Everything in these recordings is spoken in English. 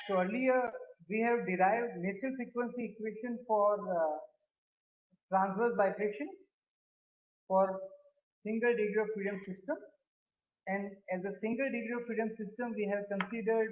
So earlier we have derived natural frequency equation for transverse vibration for single degree of freedom system, and as a single degree of freedom system we have considered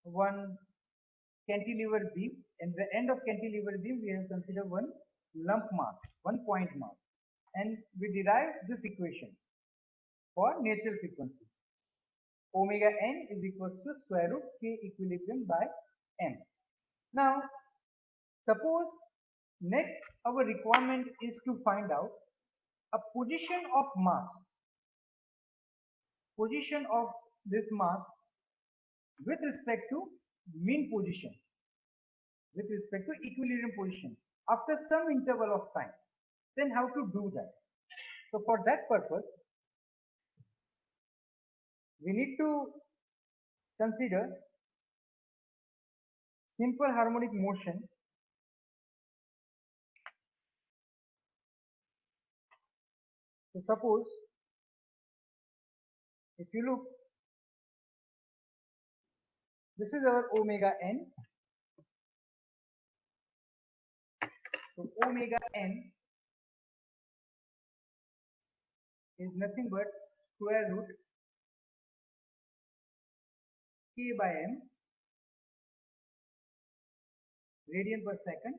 one cantilever beam, and the end of cantilever beam we have considered one lump mass, one point mass, and we derived this equation for natural frequency. Omega n is equal to square root k equilibrium by m. Now suppose next our requirement is to find out a position of this mass with respect to mean position, with respect to equilibrium position after some interval of time. Then how to do that? So for that purpose we need to consider simple harmonic motion. So suppose if you look, this is our omega n. So omega n is nothing but square root k by m radian per second.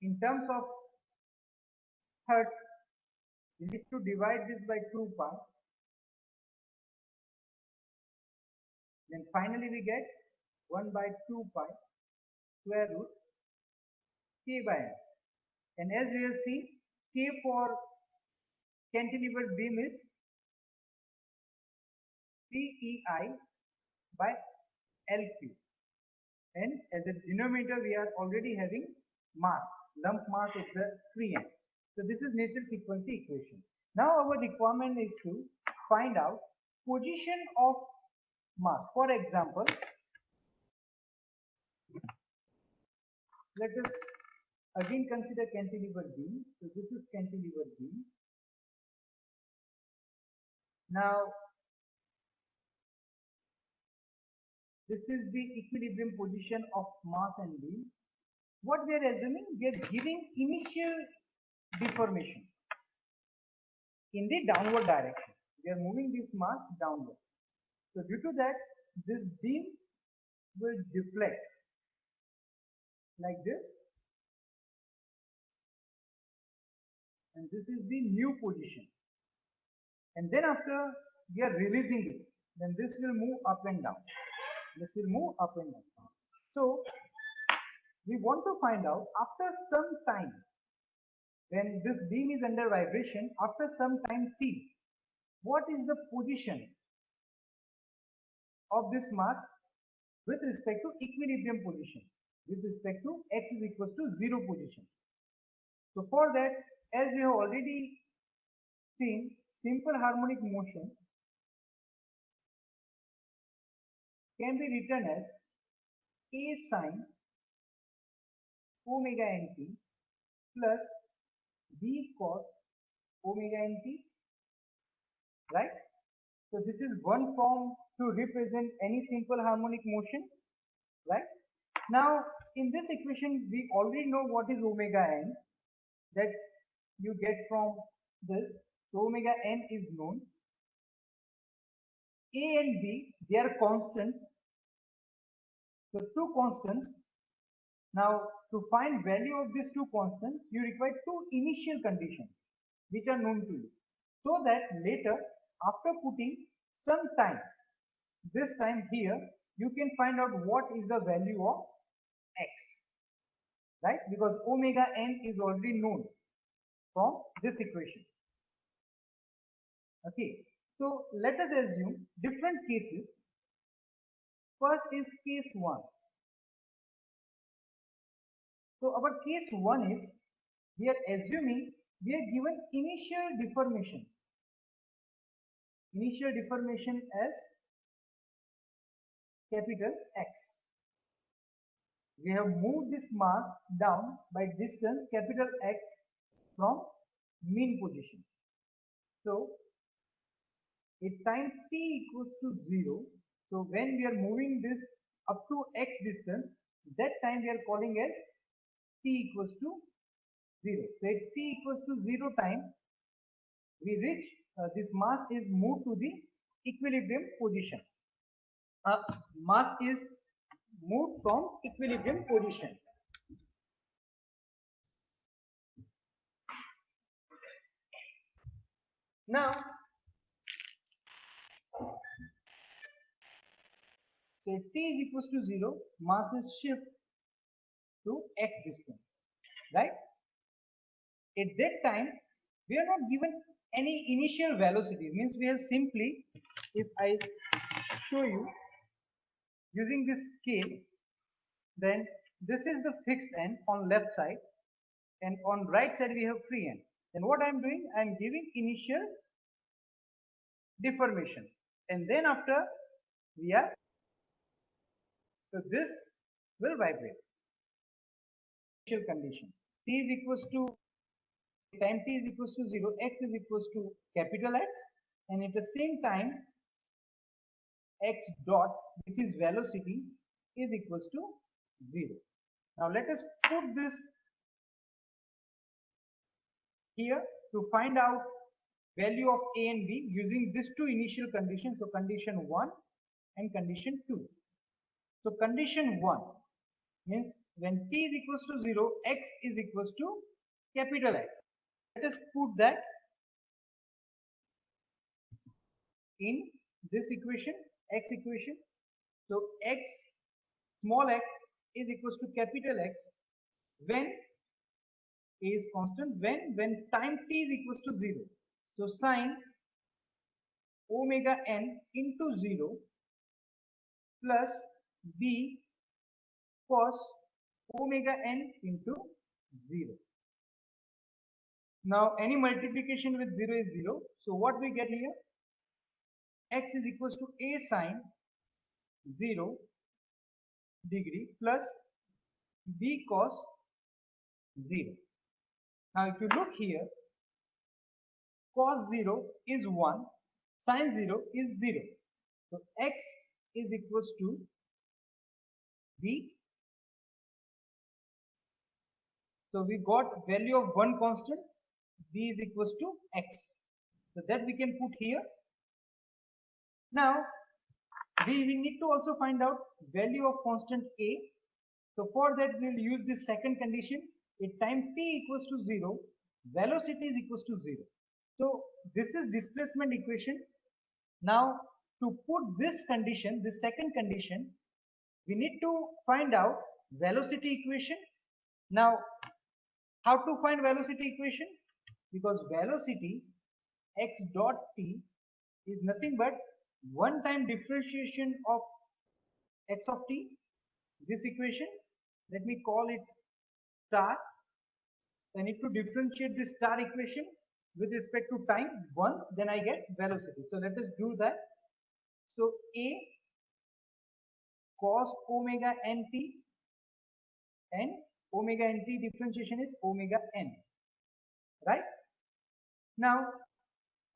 In terms of hertz, we need to divide this by 2 pi. Then finally we get 1 by 2 pi square root k by m. And as we have seen, k for cantilever beam is PEI by LQ. And as a denominator we are already having mass, lump mass is the free end. So this is natural frequency equation. Now our requirement is to find out position of mass. For example, let us again consider cantilever beam. So this is cantilever beam. Now this is the equilibrium position of mass and beam. What we are assuming, we are giving initial deformation in the downward direction. We are moving this mass downward. So due to that, this beam will deflect like this, and this is the new position. And then after we are releasing it, then this will move up and down. This will move up and down. So we want to find out after some time, when this beam is under vibration, after some time t, what is the position of this mass with respect to equilibrium position, with respect to x is equals to 0 position. So for that, as we have already seen, simple harmonic motion can be written as a sine omega nt plus b cos omega nt, right? So this is one form to represent any simple harmonic motion, right? Now in this equation we already know what is omega n, that you get from this. So omega n is known. A and b, they are constants. So two constants. Now to find value of these two constants, you require two initial conditions which are known to you, so that later after putting some time, this time here, you can find out what is the value of x, right? Because omega n is already known from this equation. Okay, so let us assume different cases. First is case 1. So our case 1 is, we are assuming we are given initial deformation as capital X. We have moved this mass down by distance capital X from mean position. So at time t equals to 0, So when we are moving this up to x distance, that time we are calling as t equals to 0. So at t equals to 0 time, we reach, this mass is moved to the equilibrium position. Mass is moved from equilibrium position. Now, so if t is equals to 0, mass is shift to x distance, right? At that time, we are not given any initial velocity. Means we have simply, if I show you using this scale, then this is the fixed end on left side, and on right side we have free end. Then what I am doing, I am giving initial deformation, and then after we are, so this will vibrate. Initial condition, t is equals to, time t is equals to 0, x is equals to capital X, and at the same time x dot, which is velocity, is equals to 0. Now let us put this here to find out value of a and b using these two initial conditions. So condition 1 and condition 2. So condition 1 means when t is equals to 0, x is equals to capital X. Let us put that in this equation, x equation. So x, small x, is equals to capital X when a is constant, when time t is equals to 0. So sine omega n into 0 plus b cos omega n into 0. Now any multiplication with 0 is 0. So what we get here? X is equals to a sine 0 degree plus b cos 0. Now if you look here, cos 0 is 1, sine 0 is 0. So x is equals to b. So we got value of one constant, b is equals to x. So that we can put here. Now we need to also find out value of constant a. So for that we will use this second condition. At time t equals to 0, velocity is equals to 0. So this is displacement equation. Now to put this condition, this second condition, we need to find out velocity equation. Now how to find velocity equation? Because velocity x dot t is nothing but one time differentiation of x of t. This equation, let me call it star. I need to differentiate this star equation with respect to time once, then I get velocity. So let us do that. So a cos omega n t, and omega n t differentiation is omega n, right? Now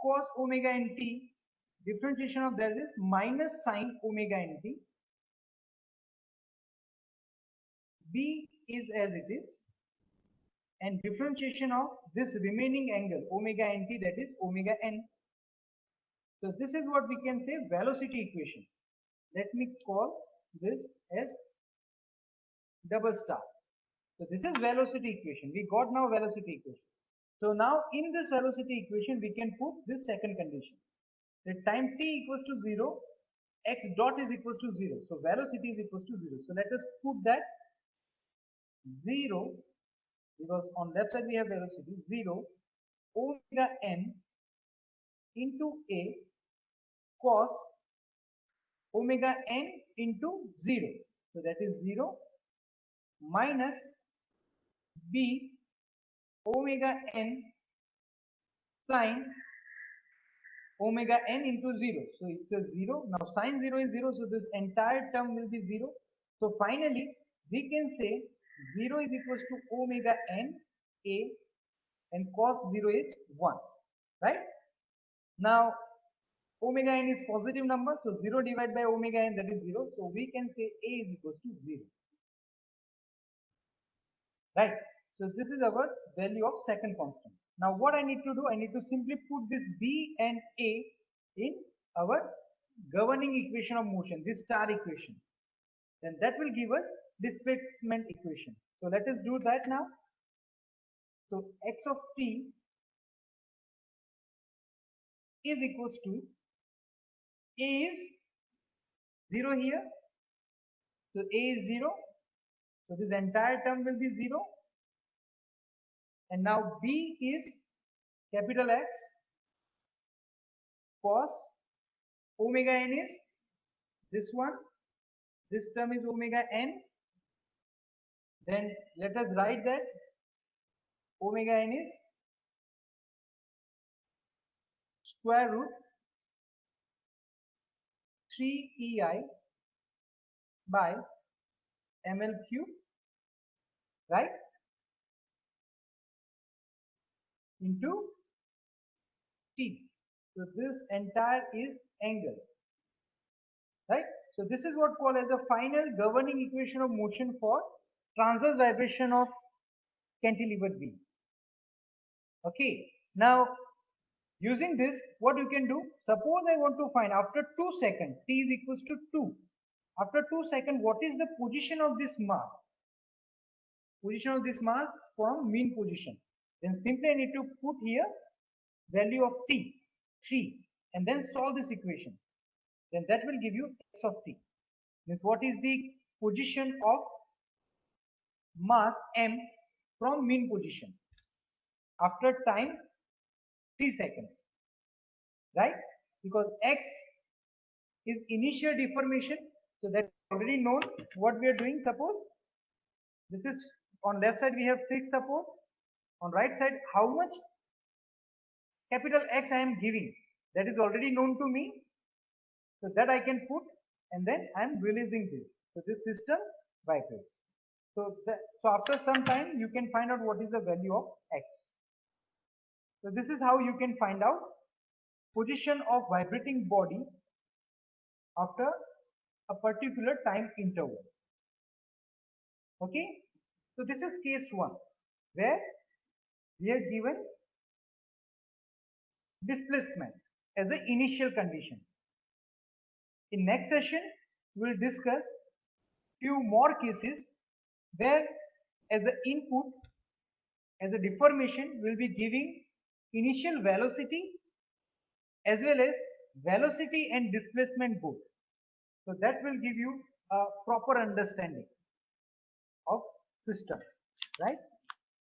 cos omega n t differentiation of that is minus sine omega n t. B is as it is, and differentiation of this remaining angle omega n t, that is omega n. So this is what we can say velocity equation. Let me call this as double star. So this is velocity equation. We got now velocity equation. So now in this velocity equation we can put this second condition. That time t equals to 0, x dot is equals to 0. So velocity is equals to 0. So let us put that 0, because on left side we have velocity, 0 omega n into a cos omega n into 0. So that is 0 minus b omega n sine omega n into 0. So it's a 0. Now sine 0 is 0. So this entire term will be 0. So finally we can say 0 is equals to omega n a, and cos 0 is 1, right? Now omega n is positive number, so 0 divided by omega n, that is 0. So we can say A is equals to 0. Right? So this is our value of second constant. Now what I need to do, I need to simply put this B and A in our governing equation of motion, this star equation. Then that will give us displacement equation. So let us do that now. So x of t is equals to A is 0 here. So A is 0. So this entire term will be 0. And now B is capital X cos omega n is this one. This term is omega n. Then let us write that omega n is square root 3 EI by ml cube, right, into t. So this entire is angle, right? So this is what called as a final governing equation of motion for transverse vibration of cantilevered beam. Okay, now using this, what you can do, suppose I want to find after 2 seconds, t is equals to 2. After 2 seconds, what is the position of this mass? Position of this mass from mean position. Then simply I need to put here value of t, 3, and then solve this equation. Then that will give you x of t. Means what is the position of mass m from mean position after time 3 seconds, right? Because x is initial deformation, so that's already known what we are doing. Suppose this is on left side we have fixed support, on right side how much capital X I am giving, that is already known to me, so that I can put, and then I am releasing this, so this system vibrates. So after some time you can find out what is the value of X. So this is how you can find out position of vibrating body after a particular time interval. Okay, so this is case 1 where we are given displacement as an initial condition. In next session we will discuss few more cases where as an input, as a deformation, we will be giving initial velocity as well as velocity and displacement both. So that will give you a proper understanding of system, right?